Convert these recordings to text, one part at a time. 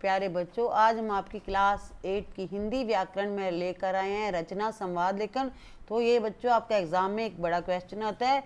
प्यारे बच्चों, आज हम आपकी क्लास 8 की हिंदी व्याकरण में लेकर आए हैं रचना संवाद लेखन। तो ये बच्चों आपका एग्जाम में एक बड़ा क्वेश्चन आता है,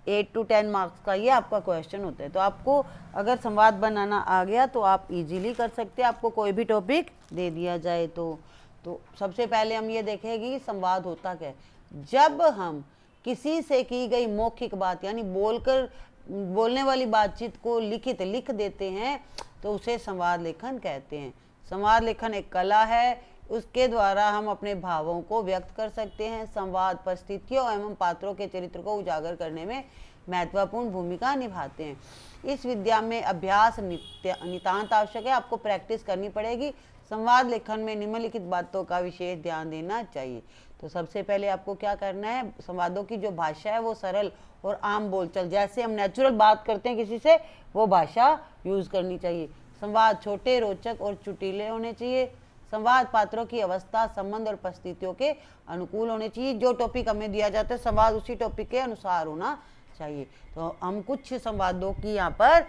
8 to 10 मार्क्स का ये आपका क्वेश्चन होता है। तो आपको अगर संवाद बनाना आ गया तो आप इजीली कर सकते हैं, आपको कोई भी टॉपिक दे दिया जाए तो सबसे पहले हम ये देखें कि संवाद होता क्या है। जब हम किसी से की गई मौखिक बात यानी बोलने वाली बातचीत को लिख देते हैं तो उसे संवाद लेखन कहते हैं। संवाद लेखन एक कला है, उसके द्वारा हम अपने भावों को व्यक्त कर सकते हैं। संवाद परिस्थितियों एवं पात्रों के चरित्र को उजागर करने में महत्वपूर्ण भूमिका निभाते हैं। इस विद्या में अभ्यास नितांत आवश्यक है, आपको प्रैक्टिस करनी पड़ेगी। संवाद लेखन में निम्नलिखित बातों का विशेष ध्यान देना चाहिए। तो सबसे पहले आपको क्या करना है, संवादों की जो भाषा है वो सरल और आम बोलचाल, जैसे हम नेचुरल बात करते हैं किसी से, वो भाषा यूज करनी चाहिए। संवाद छोटे, रोचक और चुटीले होने चाहिए। संवाद पात्रों की अवस्था, संबंध और परिस्थितियों के अनुकूल होने चाहिए। जो टॉपिक हमें दिया जाता है संवाद उसी टॉपिक के अनुसार होना चाहिए। तो हम कुछ संवादों की यहाँ पर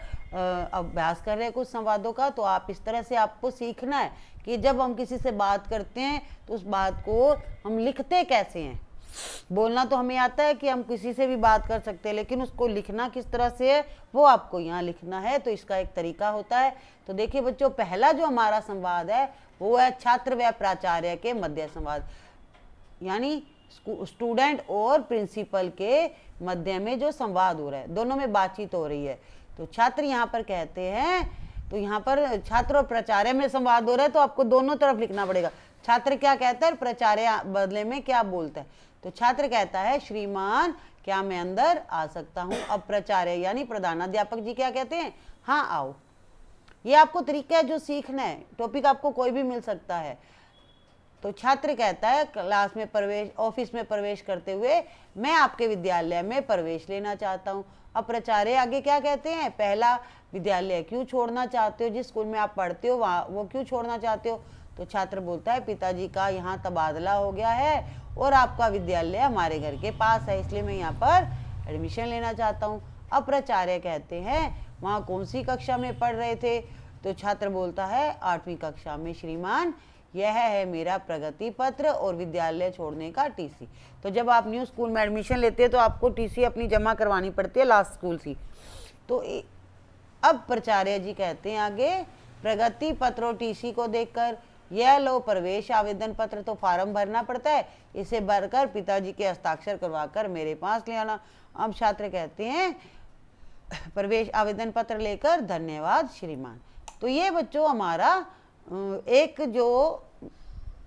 अभ्यास कर रहे हैं, कुछ संवादों का। तो आप इस तरह से आपको सीखना है कि जब हम किसी से बात करते हैं तो उस बात को हम लिखते कैसे हैं। बोलना तो हमें आता है कि हम किसी से भी बात कर सकते हैं, लेकिन उसको लिखना किस तरह से है वो आपको यहाँ लिखना है। तो इसका एक तरीका होता है। तो देखिए बच्चों, पहला जो हमारा संवाद है वो है छात्र व प्राचार्य के मध्य संवाद, यानी स्टूडेंट और प्रिंसिपल के मध्य में जो संवाद हो रहा है, दोनों में बातचीत हो रही है। तो छात्र यहाँ पर कहते हैं, तो यहाँ पर छात्र और प्राचार्य में संवाद हो रहा है, तो आपको दोनों तरफ लिखना पड़ेगा। छात्र क्या कहता है, प्राचार्य बदले में क्या बोलता है। तो छात्र कहता है, श्रीमान क्या मैं अंदर आ सकता हूँ। अब प्राचार्य यानी प्रधानाध्यापक जी क्या कहते हैं, हाँ आओ। ये आपको तरीका है जो सीखना है, टॉपिक आपको कोई भी मिल सकता है। तो छात्र कहता है, क्लास में प्रवेश, ऑफिस में प्रवेश करते हुए मैं आपके विद्यालय में प्रवेश लेना चाहता हूँ। अब प्राचार्य आगे क्या कहते हैं, पहला विद्यालय क्यों छोड़ना चाहते हो, जिस स्कूल में आप पढ़ते हो वहाँ वो क्यों छोड़ना चाहते हो। तो छात्र बोलता है, पिताजी का यहाँ तबादला हो गया है और आपका विद्यालय हमारे घर के पास है, इसलिए मैं यहाँ पर एडमिशन लेना चाहता हूँ। अब प्राचार्य कहते हैं, वहाँ कौन सी कक्षा में पढ़ रहे थे। तो छात्र बोलता है, 8वीं कक्षा में श्रीमान, यह है मेरा प्रगति पत्र और विद्यालय छोड़ने का टीसी। तो जब आप न्यू स्कूल में एडमिशन लेते हैं तो आपको टीसी अपनी जमा करवानी पड़ती है, लास्ट स्कूल सी। तो अब प्राचार्य जी कहते हैं आगे, प्रगति पत्र और टीसी को देखकर, यह लो प्रवेश आवेदन पत्र, तो फार्म भरना पड़ता है, इसे भरकर पिताजी के हस्ताक्षर करवाकर मेरे पास ले आना। अब छात्र कहते हैं, प्रवेश आवेदन पत्र लेकर धन्यवाद श्रीमान। तो ये बच्चों हमारा एक जो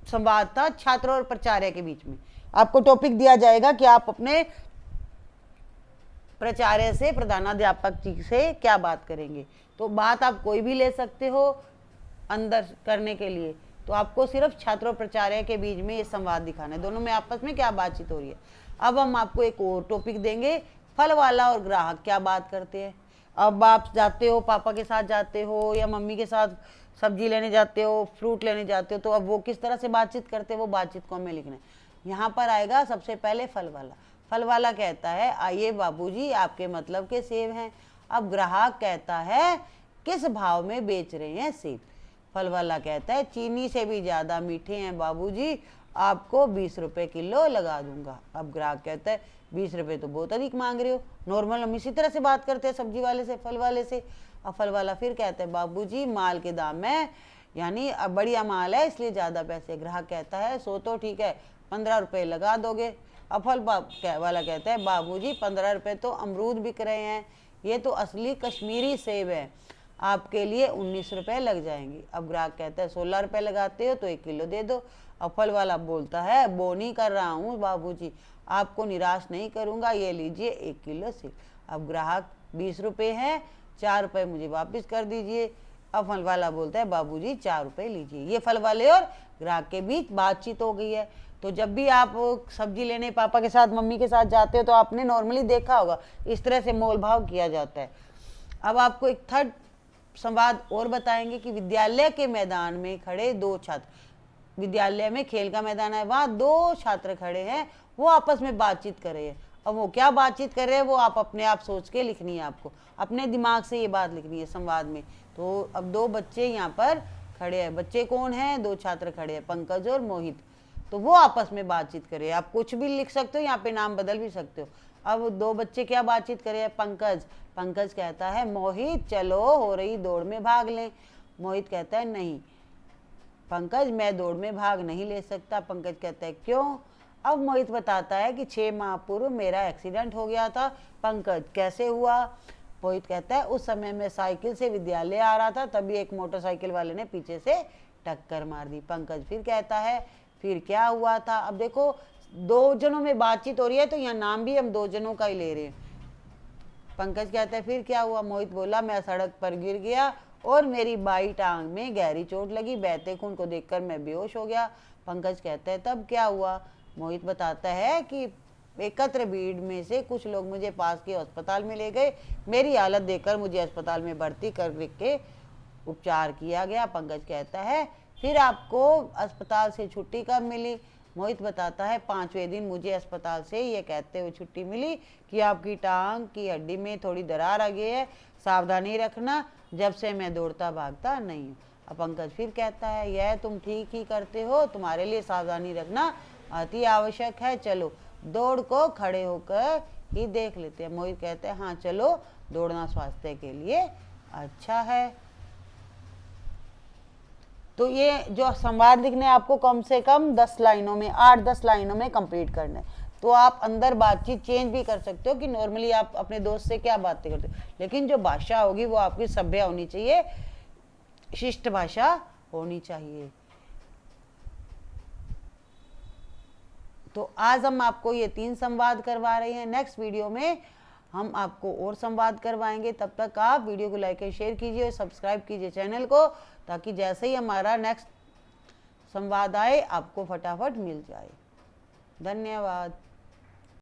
संवाद था छात्र और प्राचार्य के बीच में। आपको टॉपिक दिया जाएगा कि आप अपने प्राचार्य से, प्रधानाध्यापक जी से क्या बात करेंगे। तो बात आप कोई भी ले सकते हो अंदर करने के लिए। तो आपको सिर्फ छात्र और प्राचार्य के बीच में ये संवाद दिखाना है, दोनों में आपस में क्या बातचीत हो रही है। अब हम आपको एक और टॉपिक देंगे, फल वाला और ग्राहक क्या बात करते हैं। अब आप जाते हो, पापा के साथ जाते हो या मम्मी के साथ सब्जी लेने जाते हो, फ्रूट लेने जाते हो, तो अब वो किस तरह से बातचीत करते हैं, वो बातचीत को हमें लिखना है। यहाँ पर आएगा सबसे पहले फल वाला। फल वाला कहता है, आइए बाबूजी आपके मतलब के सेब हैं। अब ग्राहक कहता है, किस भाव में बेच रहे हैं सेब। फल वाला कहता है, चीनी से भी ज़्यादा मीठे हैं बाबूजी, आपको 20 रुपये किलो लगा दूंगा। अब ग्राहक कहता है, 20 रुपये तो बहुत अधिक मांग रहे हो, नॉर्मल हम इसी तरह से बात करते हैं सब्जी वाले से, फल वाले से। अब फल वाला फिर कहता है, बाबूजी माल के दाम में, यानी अब बढ़िया माल है इसलिए ज़्यादा पैसे। ग्राहक कहता है, सो तो ठीक है, 15 रुपये लगा दोगे। अब फल वाला कहता है, बाबूजी 15 रुपये तो अमरूद बिक रहे हैं, ये तो असली कश्मीरी सेब है, आपके लिए 19 रुपये लग जाएंगे। अब ग्राहक कहता है, 16 रुपये लगाते हो तो 1 किलो दे दो। अब फल वाला बोलता है, वो नहीं कर रहा हूँ बाबूजी, आपको निराश नहीं करूँगा, ये लीजिए 1 किलो सेब। अब ग्राहक 20 रुपये है, 4 रुपये मुझे वापस कर दीजिए। अब फल वाला बोलता है, बाबूजी 4 रुपये लीजिए। ये फल वाले और ग्राहक के बीच बातचीत हो गई है। तो जब भी आप सब्जी लेने पापा के साथ, मम्मी के साथ जाते हो तो आपने नॉर्मली देखा होगा इस तरह से मोल भाव किया जाता है। अब आपको एक थर्ड संवाद और बताएंगे कि विद्यालय के मैदान में खड़े 2 छात्र, विद्यालय में खेल का मैदान है, वहाँ 2 छात्र खड़े हैं, वो आपस में बातचीत कर रहे हैं। अब वो क्या बातचीत कर रहे हैं वो आप अपने आप सोच के लिखनी है, आपको अपने दिमाग से ये बात लिखनी है संवाद में। तो अब 2 बच्चे यहाँ पर खड़े हैं, बच्चे कौन हैं, 2 छात्र खड़े हैं, पंकज और मोहित, तो वो आपस में बातचीत करे। आप कुछ भी लिख सकते हो, यहाँ पे नाम बदल भी सकते हो। अब 2 बच्चे क्या बातचीत करे, पंकज कहता है मोहित चलो हो रही दौड़ में भाग लें। मोहित कहता है नहीं पंकज, मैं दौड़ में भाग नहीं ले सकता। पंकज कहता है क्यों। अब मोहित बताता है कि 6 माह पूर्व मेरा एक्सीडेंट हो गया था। पंकज कैसे हुआ। मोहित कहता है उस समय मैं साइकिल से विद्यालय आ रहा था, तभी एक मोटरसाइकिल वाले ने पीछे से टक्कर मार दी। पंकज फिर कहता है फिर क्या हुआ था। अब देखो 2 जनों में बातचीत हो रही है, तो यहाँ नाम भी हम 2 जनों का ही ले रहे हैं। पंकज कहता है फिर क्या हुआ। मोहित बोला मैं सड़क पर गिर गया और मेरी बाई टांग में गहरी चोट लगी, बहते खून को देखकर मैं बेहोश हो गया। पंकज कहता है तब क्या हुआ। मोहित बताता है कि एकत्र भीड़ में से कुछ लोग मुझे पास के अस्पताल में ले गए, मेरी हालत देखकर मुझे अस्पताल में भर्ती करके उपचार किया गया। पंकज कहता है फिर आपको अस्पताल से छुट्टी कब मिली। मोहित बताता है 5वें दिन मुझे अस्पताल से ये कहते हुए छुट्टी मिली कि आपकी टांग की हड्डी में थोड़ी दरार आ गई है, सावधानी रखना, जब से मैं दौड़ता भागता नहीं हूँ। अब पंकज फिर कहता है यह तुम ठीक ही करते हो, तुम्हारे लिए सावधानी रखना अति आवश्यक है, चलो दौड़ को खड़े होकर ही देख लेते हैं। मोहित कहते हैं हाँ चलो, दौड़ना स्वास्थ्य के लिए अच्छा है। तो ये जो संवाद लिखने आपको कम से कम 10 लाइनों में, 8-10 लाइनों में कंप्लीट करना है। तो आप अंदर बातचीत चेंज भी कर सकते हो कि नॉर्मली आप अपने दोस्त से क्या बातें करते हो, लेकिन जो भाषा होगी वो आपकी सभ्य होनी चाहिए, शिष्ट भाषा होनी चाहिए। तो आज हम आपको ये 3 संवाद करवा रहे हैं। नेक्स्ट वीडियो में हम आपको और संवाद करवाएंगे। तब तक आप वीडियो को लाइक और शेयर कीजिए और सब्सक्राइब कीजिए चैनल को, ताकि जैसे ही हमारा नेक्स्ट संवाद आए आपको फटाफट मिल जाए। धन्यवाद।